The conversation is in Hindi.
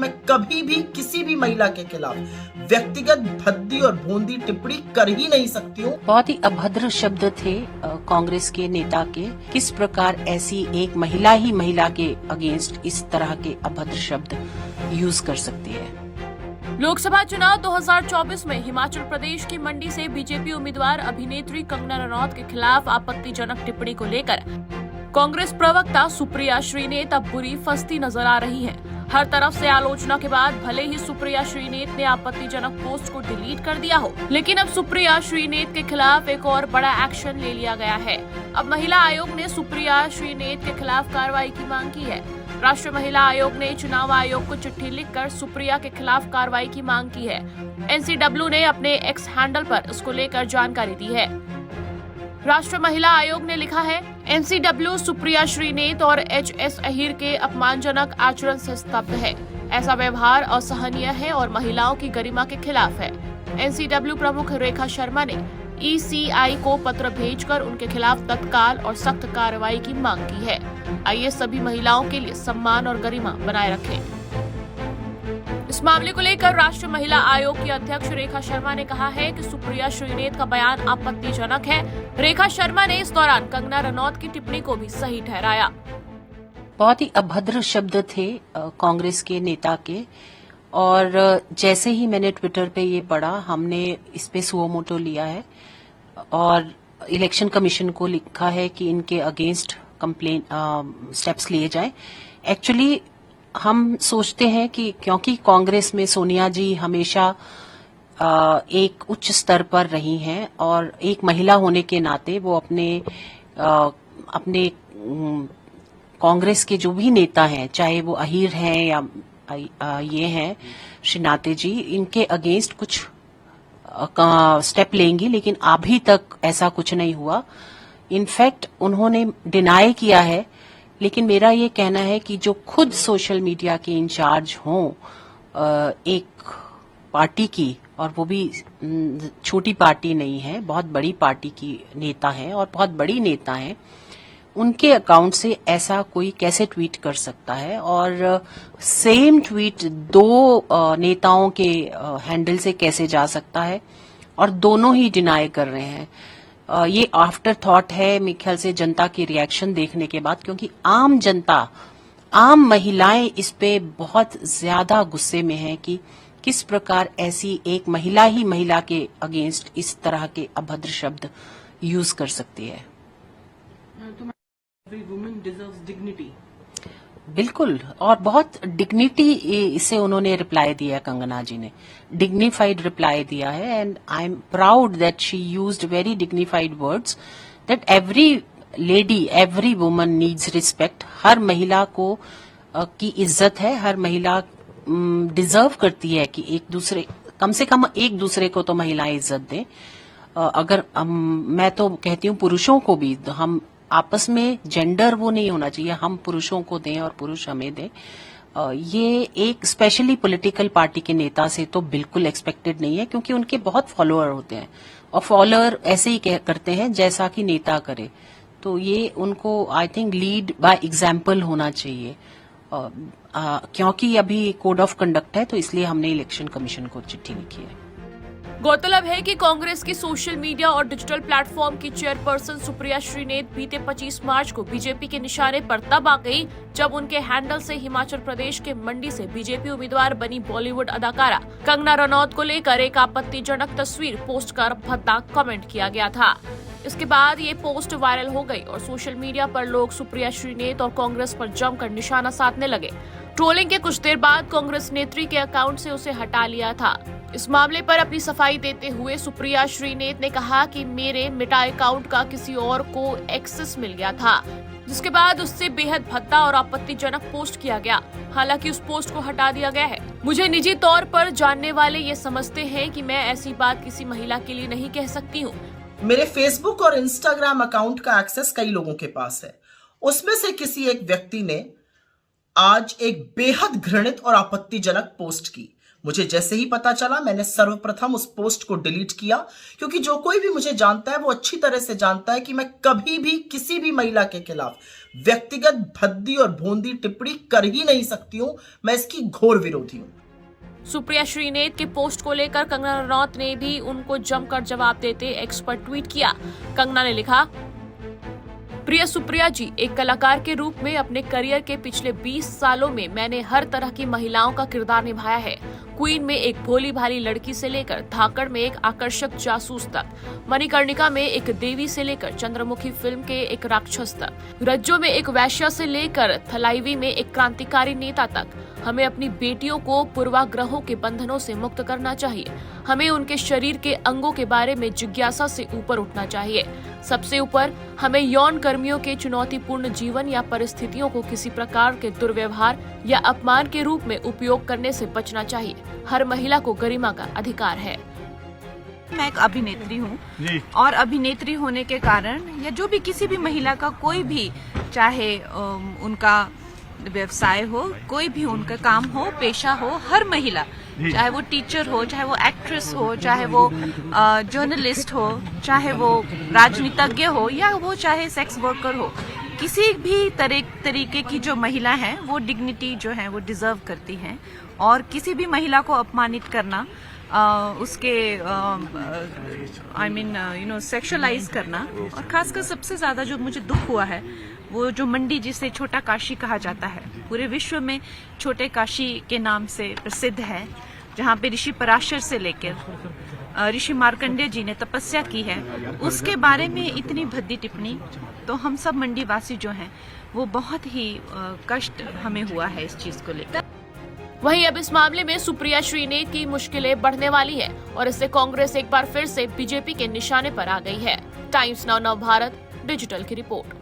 मैं कभी भी किसी भी महिला के खिलाफ व्यक्तिगत भद्दी और भोंदी टिप्पणी कर ही नहीं सकती हूँ। बहुत ही अभद्र शब्द थे कांग्रेस के नेता के। किस प्रकार ऐसी एक महिला ही महिला के अगेंस्ट इस तरह के अभद्र शब्द यूज कर सकती है। लोकसभा चुनाव 2024 में हिमाचल प्रदेश की मंडी से बीजेपी उम्मीदवार अभिनेत्री कंगना रनौत के खिलाफ आपत्तिजनक टिप्पणी को लेकर कांग्रेस प्रवक्ता सुप्रिया श्रीनेत अब बुरी फंसती नजर आ रही हैं। हर तरफ से आलोचना के बाद भले ही सुप्रिया श्रीनेत ने आपत्तिजनक पोस्ट को डिलीट कर दिया हो, लेकिन अब सुप्रिया श्रीनेत के खिलाफ एक और बड़ा एक्शन ले लिया गया है। अब महिला आयोग ने सुप्रिया श्रीनेत के खिलाफ कार्रवाई की मांग की है। राष्ट्रीय महिला आयोग ने चुनाव आयोग को चिट्ठी लिखकर सुप्रिया के खिलाफ कार्रवाई की मांग की है। NCW ने अपने एक्स हैंडल पर इसको लेकर जानकारी दी है। राष्ट्रीय महिला आयोग ने लिखा है, NCW सुप्रिया श्रीनेत और HS अहीर के अपमानजनक आचरण से स्तब्ध है। ऐसा व्यवहार असहनीय है और महिलाओं की गरिमा के खिलाफ है। NCW प्रमुख रेखा शर्मा ने ECI को पत्र भेजकर उनके खिलाफ तत्काल और सख्त कार्रवाई की मांग की है। आइए सभी महिलाओं के लिए सम्मान और गरिमा बनाए रखें। इस मामले को लेकर राष्ट्रीय महिला आयोग की अध्यक्ष रेखा शर्मा ने कहा है कि सुप्रिया श्रीनेत का बयान आपत्तिजनक है। रेखा शर्मा ने इस दौरान कंगना रनौत की टिप्पणी को भी सही ठहराया। बहुत ही अभद्र शब्द थे कांग्रेस के नेता के, और जैसे ही मैंने ट्विटर पे ये पढ़ा, हमने इस पे सुओ मोटो लिया है और इलेक्शन कमीशन को लिखा है कि इनके अगेंस्ट कंप्लेन स्टेप्स लिए जाएं। एक्चुअली हम सोचते हैं कि क्योंकि कांग्रेस में सोनिया जी हमेशा एक उच्च स्तर पर रही हैं और एक महिला होने के नाते वो अपने कांग्रेस के जो भी नेता हैं, चाहे वो अहीर हैं या ये हैं श्री नाते जी, इनके अगेंस्ट कुछ स्टेप लेंगी, लेकिन अभी तक ऐसा कुछ नहीं हुआ। इनफैक्ट उन्होंने डिनाई किया है, लेकिन मेरा ये कहना है कि जो खुद सोशल मीडिया के इंचार्ज हों एक पार्टी की, और वो भी छोटी पार्टी नहीं है, बहुत बड़ी पार्टी की नेता है और बहुत बड़ी नेता है, उनके अकाउंट से ऐसा कोई कैसे ट्वीट कर सकता है? और सेम ट्वीट दो नेताओं के हैंडल से कैसे जा सकता है? और दोनों ही डिनाई कर रहे हैं। ये आफ्टर थॉट है मेरे ख्याल से जनता की रिएक्शन देखने के बाद, क्योंकि आम जनता, आम महिलाएं इस पे बहुत ज्यादा गुस्से में हैं कि किस प्रकार ऐसी एक महिला ही महिला के अगेंस्ट इस तरह के अभद्र शब्द यूज कर सकती है। Every woman deserves dignity. बिल्कुल, और बहुत डिग्निटी इसे उन्होंने रिप्लाई दिया है, कंगना जी ने डिग्निफाइड रिप्लाई दिया है, and I am proud that she used very dignified words that every lady, every woman needs respect. हर महिला को की इज्जत है, हर महिला डिजर्व करती है कि एक दूसरे, कम से कम एक दूसरे को तो महिलाएं इज्जत दें। अगर मैं तो कहती हूँ पुरुषों को भी, हम आपस में जेंडर वो नहीं होना चाहिए, हम पुरुषों को दें और पुरुष हमें दें। ये एक स्पेशली पॉलिटिकल पार्टी के नेता से तो बिल्कुल एक्सपेक्टेड नहीं है, क्योंकि उनके बहुत फॉलोअर होते हैं और फॉलोअर ऐसे ही करते हैं जैसा कि नेता करे। तो ये उनको I think lead by example होना चाहिए। क्योंकि अभी कोड ऑफ कंडक्ट है, तो इसलिए हमने इलेक्शन कमीशन को चिट्ठी लिखी है। गौरतलब है कि कांग्रेस की सोशल मीडिया और डिजिटल प्लेटफॉर्म की चेयरपर्सन सुप्रिया श्रीनेत बीते 25 मार्च को बीजेपी के निशाने पर तब आ गई जब उनके हैंडल से हिमाचल प्रदेश के मंडी से बीजेपी उम्मीदवार बनी बॉलीवुड अदाकारा कंगना रनौत को लेकर एक आपत्तिजनक तस्वीर पोस्ट कर भद्दा कमेंट किया गया था। इसके बाद ये पोस्ट वायरल हो गई और सोशल मीडिया पर लोग सुप्रिया श्रीनेत और कांग्रेस पर जमकर निशाना साधने लगे। ट्रोलिंग के कुछ देर बाद कांग्रेस नेत्री के अकाउंट से उसे हटा लिया था। इस मामले पर अपनी सफाई देते हुए सुप्रिया श्रीनेत ने कहा कि मेरे मिटाए अकाउंट का किसी और को एक्सेस मिल गया था, जिसके बाद उससे बेहद भद्दा और आपत्तिजनक पोस्ट किया गया। हालांकि उस पोस्ट को हटा दिया गया है। मुझे निजी तौर पर जानने वाले ये समझते हैं कि मैं ऐसी बात किसी महिला के लिए नहीं कह सकती हूँ। मेरे फेसबुक और इंस्टाग्राम अकाउंट का एक्सेस कई लोगों के पास है। उसमें से किसी एक व्यक्ति ने आज एक बेहद घृणित और आपत्तिजनक पोस्ट की। मुझे जैसे ही पता चला मैंने सर्वप्रथम उस पोस्ट को डिलीट किया, क्योंकि जो कोई भी मुझे जानता है वो अच्छी तरह से जानता है कि मैं कभी भी किसी भी महिला के खिलाफ व्यक्तिगत भद्दी और भोंदी टिप्पणी कर ही नहीं सकती हूं। मैं इसकी घोर विरोधी हूं। सुप्रिया श्रीनेत के पोस्ट को लेकर कंगना रनौत ने भी उनको जमकर जवाब देते एक्स पर ट्वीट किया। कंगना ने लिखा, प्रिय सुप्रिया जी, एक कलाकार के रूप में अपने करियर के पिछले 20 सालों में मैंने हर तरह की महिलाओं का किरदार निभाया है। क्वीन में एक भोली भाली लड़की से लेकर धाकड़ में एक आकर्षक जासूस तक, मणिकर्णिका में एक देवी से लेकर चंद्रमुखी फिल्म के एक राक्षस तक, रज्जो में एक वैश्या से लेकर थलाईवी में एक क्रांतिकारी नेता तक। हमें अपनी बेटियों को पूर्वाग्रहों के बंधनों से मुक्त करना चाहिए। हमें उनके शरीर के अंगों के बारे में जिज्ञासा से ऊपर उठना चाहिए। सबसे ऊपर हमें यौन कर्मियों के चुनौतीपूर्ण जीवन या परिस्थितियों को किसी प्रकार के दुर्व्यवहार या अपमान के रूप में उपयोग करने से बचना चाहिए। हर महिला को गरिमा का अधिकार है। मैं एक अभिनेत्री हूँ और अभिनेत्री होने के कारण या जो भी किसी भी महिला का कोई भी, चाहे उनका व्यवसाय हो, कोई भी उनका काम हो, पेशा हो, हर महिला, चाहे वो टीचर हो, चाहे वो एक्ट्रेस हो, चाहे वो जर्नलिस्ट हो, चाहे वो राजनीतिज्ञ हो या वो चाहे सेक्स वर्कर हो, किसी भी तरीके की जो महिला है वो डिग्निटी जो है वो डिजर्व करती हैं। और किसी भी महिला को अपमानित करना, उसके सेक्सुअलाइज करना, और खासकर सबसे ज्यादा जो मुझे दुख हुआ है वो जो मंडी, जिसे छोटा काशी कहा जाता है, पूरे विश्व में छोटे काशी के नाम से प्रसिद्ध है, जहाँ पे ऋषि पराशर से लेकर ऋषि मार्कंडेय जी ने तपस्या की है, उसके बारे में इतनी भद्दी टिप्पणी, तो हम सब मंडी वासी जो हैं वो बहुत ही कष्ट हमें हुआ है इस चीज को लेकर। वहीं अब इस मामले में सुप्रिया श्रीनेत की मुश्किलें बढ़ने वाली है और इससे कांग्रेस एक बार फिर से बीजेपी के निशाने पर आ गई है। टाइम्स नाउ भारत डिजिटल की रिपोर्ट।